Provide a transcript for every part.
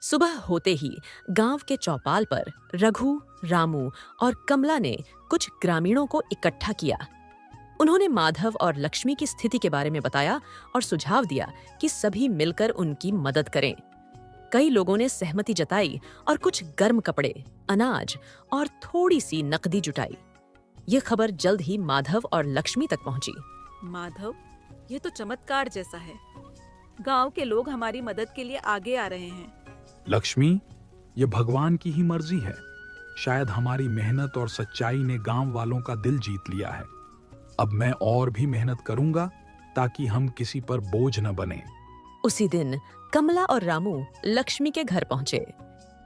सुबह होते ही गांव के चौपाल पर रघु, रामू और कमला ने कुछ ग्रामीणों को इकट्ठा किया। उन्होंने माधव और लक्ष्मी की स्थिति के बारे में बताया और सुझाव दिया कि सभी मिलकर उनकी मदद करें। कई लोगों ने सहमति जताई और कुछ गर्म कपड़े, अनाज और थोड़ी सी नकदी जुटाई। ये खबर जल्द ही माधव और लक्ष्मी तक पहुंची। माधव, ये तो चमत्कार जैसा है। गांव के लोग हमारी मदद के लिए आगे आ रहे हैं। लक्ष्मी, ये भगवान की ही मर्जी है। शायद हमारी मेहनत और सच्चाई ने गांव वालों का दिल जीत लिया है। अब मैं और भी मेहनत करूंगा ताकि हम किसी पर बोझ न बने। उसी दिन कमला और रामू लक्ष्मी के घर पहुंचे।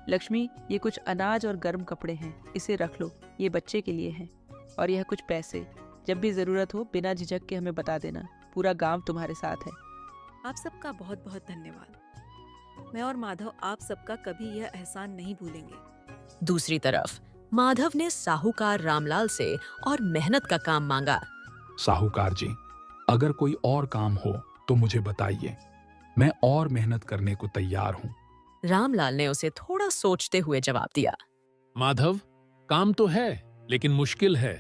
लक्ष्मी, ये कुछ अनाज और गर्म कपड़े हैं, इसे रख लो, ये बच्चे के लिए हैं। और यह कुछ पैसे, जब भी जरूरत हो बिना झिझक के हमें बता देना। पूरा गांव तुम्हारे साथ है। आप सबका बहुत बहुत धन्यवाद। मैं और माधव आप सबका कभी यह एहसान नहीं भूलेंगे। दूसरी तरफ माधव ने साहूकार रामलाल से और मेहनत का काम मांगा। साहूकार जी, अगर कोई और काम हो तो मुझे बताइए। मैं और मेहनत करने को तैयार हूँ। रामलाल ने उसे थोड़ा सोचते हुए जवाब दिया। माधव, काम तो है लेकिन मुश्किल है।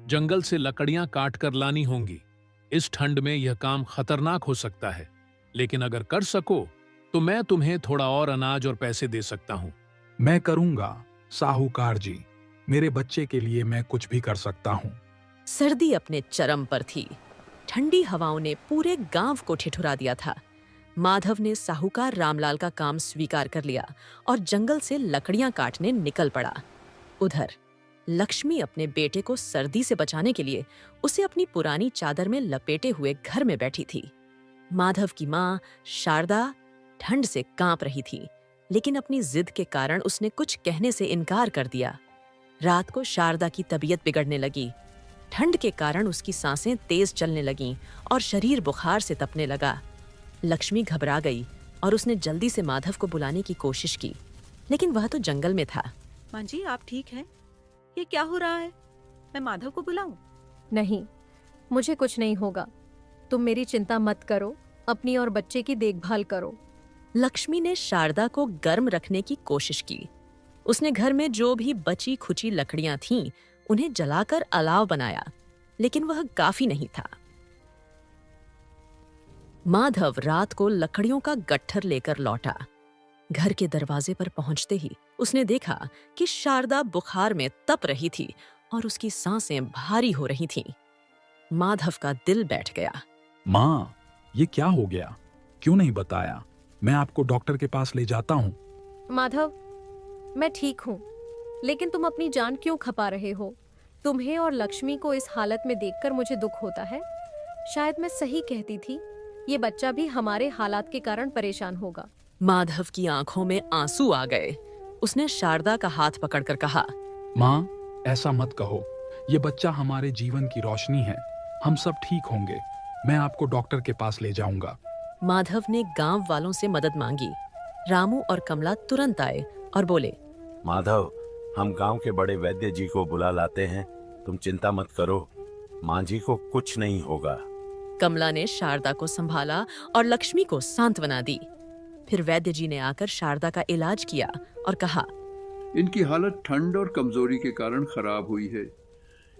जंगल से लकड़ियां काट कर लानी होंगी। इस ठंड में यह काम खतरनाक हो सकता है, लेकिन अगर कर सको तो मैं तुम्हें थोड़ा और अनाज और पैसे दे सकता हूँ। मैं करूंगा साहूकार जी। मेरे बच्चे के लिए मैं कुछ भी कर सकता हूँ। सर्दी अपने चरम पर थी। ठंडी हवाओं ने पूरे गांव को ठिठुरा दिया था। माधव ने साहूकार रामलाल का काम स्वीकार कर लिया और जंगल से लकड़ियां काटने निकल पड़ा। उधर लक्ष्मी अपने बेटे को सर्दी से बचाने के लिए उसे अपनी पुरानी चादर में लपेटे हुए घर में बैठी थी। माधव की माँ शारदा ठंड से कांप रही थी, लेकिन अपनी जिद के कारण उसने कुछ कहने से इनकार कर दिया। रात को शारदा की तबीयत बिगड़ने लगी। ठंड के कारण उसकी सांसें तेज चलने लगीं और शरीर बुखार से तपने लगा। लक्ष्मी घबरा गई और उसने जल्दी से माधव को बुलाने की कोशिश की, लेकिन वह तो जंगल में था। माँ जी, आप ठीक हैं? ये क्या हो रहा है? मैं माधव को बुलाऊं? नहीं, मुझे कुछ नहीं होगा। तुम मेरी चिंता मत करो, अपनी और बच्चे की देखभाल करो। लक्ष्मी ने शारदा को गर्म रखने की कोशिश की। उसने घर में जो भी बची खुची लकड़ियां थीं, उन्हें जलाकर अलाव बनाया, लेकिन वह काफी नहीं था। माधव रात को लकड़ियों का गट्ठर लेकर लौटा। घर के दरवाजे पर पहुंचते ही उसने देखा कि शारदा बुखार में तप रही थी और उसकी सांसें भारी हो रही थीं। माधव का दिल बैठ गया। माँ, ये क्या हो गया? क्यों नहीं बताया? मैं आपको डॉक्टर के पास ले जाता हूँ। माधव, मैं ठीक हूँ, लेकिन तुम अपनी जान क्यों खपा रहे हो? तुम्हें और लक्ष्मी को इस हालत में देखकर मुझे दुख होता है। शायद मैं सही कहती थी, ये बच्चा भी हमारे हालात के कारण परेशान होगा। माधव की आंखों में आंसू आ गए। उसने शारदा का हाथ पकड़कर कहा, माँ, ऐसा मत कहो। ये बच्चा हमारे जीवन की रोशनी है। हम सब ठीक होंगे। मैं आपको डॉक्टर के पास ले जाऊंगा। माधव ने गांव वालों से मदद मांगी। रामू और कमला तुरंत आए और बोले, माधव, हम गांव के बड़े वैद्य जी को बुला लाते हैं। तुम चिंता मत करो, माँ जी को कुछ नहीं होगा। कमला ने शारदा को संभाला और लक्ष्मी को सांत्वना दी। फिर वैद्य जी ने आकर शारदा का इलाज किया और कहा, इनकी हालत ठंड और कमजोरी के कारण खराब हुई है।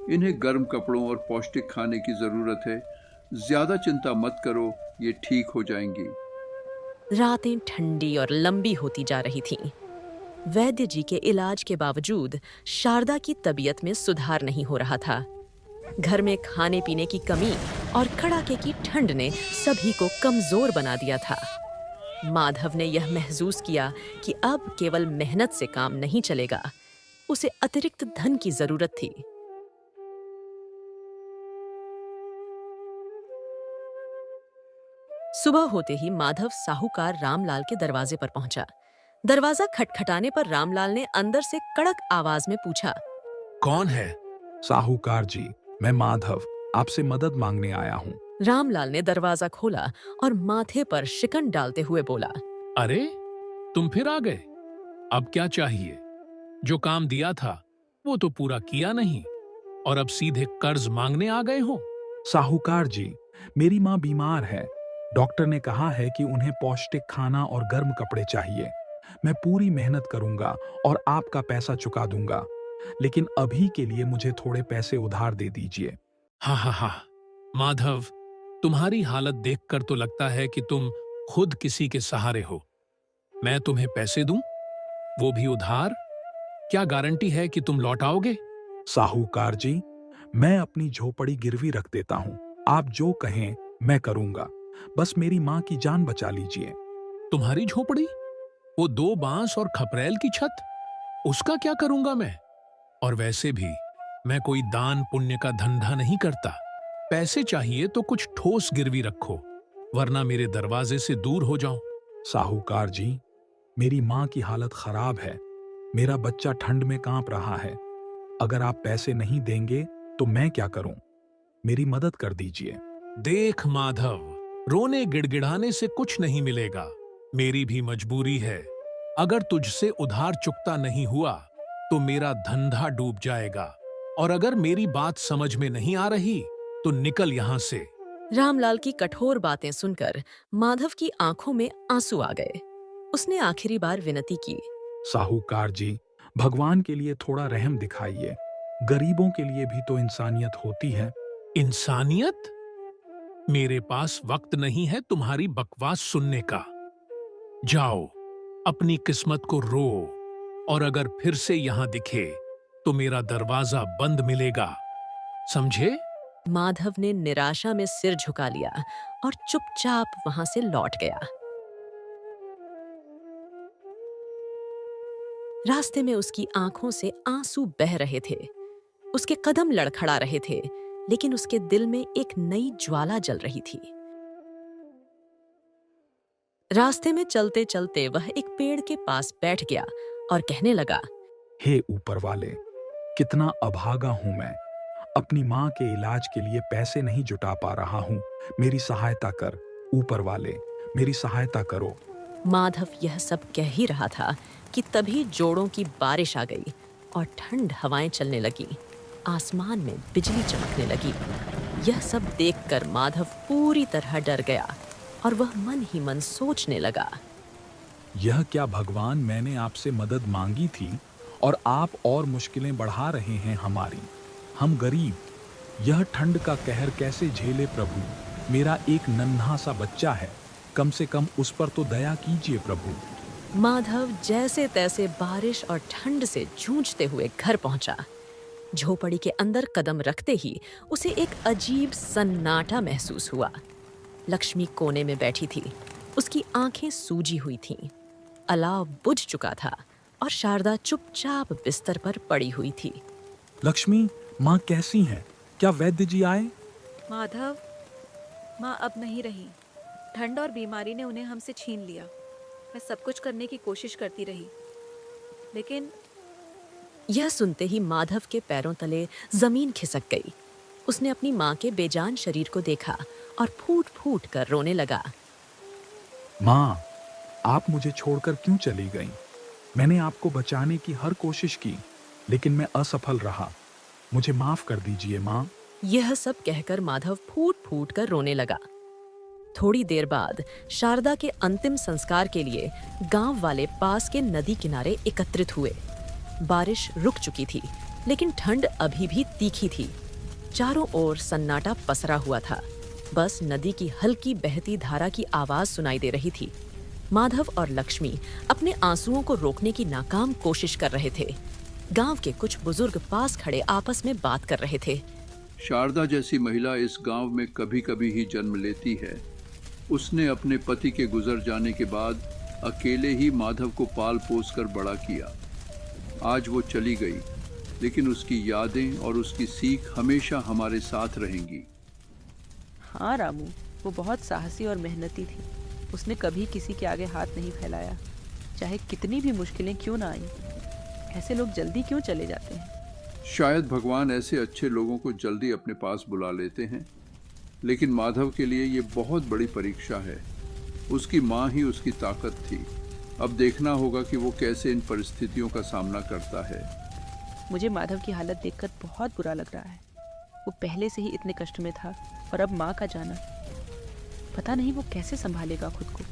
इन्हें गर्म कपड़ों और पौष्टिक खाने की जरूरत है। ज्यादा चिंता मत करो, ये ठीक हो जाएंगी। रातें ठंडी और लंबी होती जा रही थीं। वैद्य जी के इलाज के बावजूद शारदा की तबीयत में सुधार नहीं हो रहा था। घर में खाने पीने की कमी और कड़ाके की ठंड ने सभी को कमजोर बना दिया था। माधव ने यह महसूस किया कि अब केवल मेहनत से काम नहीं चलेगा। उसे अतिरिक्त धन की जरूरत थी। सुबह होते ही माधव साहूकार रामलाल के दरवाजे पर पहुंचा। दरवाजा खटखटाने पर रामलाल ने अंदर से कड़क आवाज में पूछा, कौन है? साहूकार जी, मैं माधव आपसे मदद मांगने आया हूँ। रामलाल ने दरवाजा खोला और माथे पर शिकन डालते हुए बोला, अरे, तुम फिर आ गए। अब क्या चाहिए? जो काम दिया था वो तो पूरा किया नहीं और अब सीधे कर्ज मांगने आ गए हो। साहूकार जी, मेरी माँ बीमार है। डॉक्टर ने कहा है कि उन्हें पौष्टिक खाना और गर्म कपड़े चाहिए। मैं पूरी मेहनत करूंगा और आपका पैसा चुका दूंगा, लेकिन अभी के लिए मुझे थोड़े पैसे उधार दे दीजिए। हाँ हाँ हाँ, माधव, तुम्हारी हालत देखकर तो लगता है कि तुम खुद किसी के सहारे हो। मैं तुम्हें पैसे दूं, वो भी उधार? क्या गारंटी है कि तुम लौट आओगे? साहूकार जी, मैं अपनी झोपड़ी गिरवी रख देता हूं। आप जो कहें मैं करूंगा, बस मेरी मां की जान बचा लीजिए। तुम्हारी झोपड़ी? वो 2 बांस और खपरेल की छत? उसका क्या करूंगा मैं? और वैसे भी मैं कोई दान पुण्य का धंधा नहीं करता। पैसे चाहिए तो कुछ ठोस गिरवी रखो, वरना मेरे दरवाजे से दूर हो जाओ। साहूकार जी, मेरी मां की हालत खराब है। मेरा बच्चा ठंड में कांप रहा है। अगर आप पैसे नहीं देंगे तो मैं क्या करूं? मेरी मदद कर दीजिए। देख माधव, रोने गिड़गिड़ाने से कुछ नहीं मिलेगा। मेरी भी मजबूरी है। अगर तुझसे उधार चुकता नहीं हुआ तो मेरा धंधा डूब जाएगा, और अगर मेरी बात समझ में नहीं आ रही तो निकल यहां से। रामलाल की कठोर बातें सुनकर माधव की आंखों में आंसू आ गए। उसने आखिरी बार विनती की। साहूकार जी, भगवान के लिए थोड़ा रहम दिखाइए। गरीबों के लिए भी तो इंसानियत होती है। इंसानियत? मेरे पास वक्त नहीं है तुम्हारी बकवास सुनने का। जाओ, अपनी किस्मत को रो, और अगर फिर से यहां दिखे तो मेरा दरवाजा बंद मिलेगा, समझे? माधव ने निराशा में सिर झुका लिया और चुपचाप वहां से लौट गया। रास्ते में उसकी आंखों से आंसू बह रहे थे। उसके कदम लड़खड़ा रहे थे, लेकिन उसके दिल में एक नई ज्वाला जल रही थी। रास्ते में चलते चलते वह एक पेड़ के पास बैठ गया और कहने लगा, हे ऊपर वाले, कितना अभागा हूं मैं। अपनी मां के इलाज के लिए पैसे नहीं जुटा पा रहा हूं। मेरी सहायता कर ऊपर वाले, मेरी सहायता करो। माधव यह सब कह ही रहा था कि तभी जोड़ों की बारिश आ गई और ठंड हवाएं चलने लगी। आसमान में बिजली चमकने लगी। यह सब देखकर माधव पूरी तरह डर गया और वह मन ही मन सोचने लगा, यह क्या भगवान, मैंने आपसे मदद मांगी थी और आप और मुश्किलें बढ़ा रहे हैं हमारी। हम गरीब, यह ठंड का कहर कैसे झेले प्रभु। मेरा एक नन्हा सा बच्चा है, कम से कम उस पर तो दया कीजिए प्रभु। माधव जैसे तैसे बारिश और ठंड से जूझते हुए घर पहुंचा। झोपड़ी के अंदर कदम रखते ही उसे एक अजीब सन्नाटा महसूस हुआ। लक्ष्मी कोने में बैठी थी। उसकी आंखें सूजी हुई थीं। अलाव बुझ चुका था और शारदा चुपचाप बिस्तर पर पड़ी हुई थी। लक्ष्मी, माँ कैसी हैं? क्या वैद्य जी आए? माधव, माँ अब नहीं रही। ठंड और बीमारी ने उन्हें हमसे छीन लिया। मैं सब कुछ करने की कोशिश करती रही, लेकिन यह सुनते ही माधव के पैरों तले जमीन खिसक गई। उसने अपनी माँ के बेजान शरीर को देखा और फूट फूट कर रोने लगा। माँ, आप मुझे छोड़कर क्यों चली गईं? मैंने आपको बचाने की हर कोशिश की, लेकिन मैं असफल रहा। मुझे माफ कर दीजिए माँ। यह सब कहकर माधव फूट फूट कर रोने लगा। थोड़ी देर बाद शारदा के अंतिम संस्कार के लिए गांव वाले पास के नदी किनारे एकत्रित हुए। बारिश रुक चुकी थी, लेकिन ठंड अभी भी तीखी थी। चारों ओर सन्नाटा पसरा हुआ था। बस नदी की हल्की बहती धारा की आवाज सुनाई दे रही थी। माधव और लक्ष्मी अपने आंसुओं को रोकने की नाकाम कोशिश कर रहे थे। गांव के कुछ बुजुर्ग पास खड़े आपस में बात कर रहे थे। शारदा जैसी महिला इस गांव में कभी कभी ही जन्म लेती है। उसने अपने पति के गुजर जाने के बाद अकेले ही माधव को पाल पोस कर बड़ा किया। आज वो चली गई, लेकिन उसकी यादें और उसकी सीख हमेशा हमारे साथ रहेंगी। हाँ रामू, वो बहुत साहसी और मेहनती थी। उसने कभी किसी के आगे हाथ नहीं फैलाया, चाहे कितनी भी मुश्किलें क्यों ना आईं। ऐसे लोग जल्दी क्यों चले जाते हैं? शायद भगवान ऐसे अच्छे लोगों को जल्दी अपने पास बुला लेते हैं, लेकिन माधव के लिए ये बहुत बड़ी परीक्षा है। उसकी माँ ही उसकी ताकत थी। अब देखना होगा कि वो कैसे इन परिस्थितियों का सामना करता है। मुझे माधव की हालत देखकर बहुत बुरा लग रहा है। वो पहले से ही इतने कष्ट में था, और अब माँ का जाना, पता नहीं वो कैसे संभालेगा खुद को।